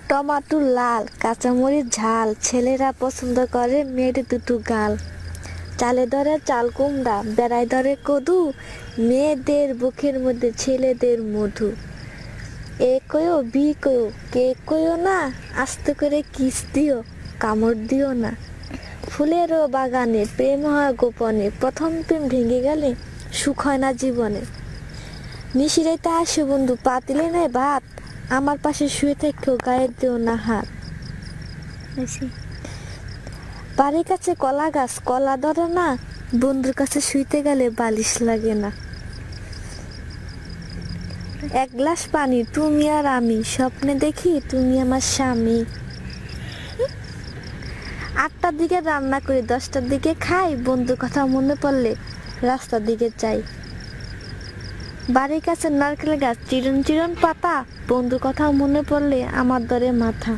Tomato লাল, কাঁচামরিচ ঝাল, ছেলেরা পছন্দ করে মেয়ের দুটো গাল। চালে ধরে চাল কুমড়া, বেড়ায় ধরে কদু, মেয়েদের বুকের মধ্যে ছেলেদের মধু। এ কয়ো বি কয়ো, কে কয়ো না, আস্তে করে কিস দিও, কামড় দিও না। ফুলেরও বাগানে প্রেম হয় গোপনে, প্রথম প্রেম ভেঙে গেলে সুখ হয় না জীবনে। নিশিরাইতে আসে বন্ধু, পাতিলে নেয় ভাত, আমার পাশে শুয়ে থেকেও গায়ে দিও না হাত। বাড়ির কাছে কলা গাছ, কলা ধরে না, বন্ধুর কাছে শুইতে গেলে বালিশ লাগে না। এক গ্লাস পানি তুমি আর আমি, স্বপ্নে দেখি তুমি আমার স্বামী। 8টার দিকে রান্না করি, 10টার দিকে খাই, বন্ধুর কথা মনে পড়লে রাস্তার দিকে যাই। বাড়ির কাছে নারকেল গাছ, চিরন চিরন পাতা, বন্ধুর কথা মনে পড়লে আমার ধরে মাথা।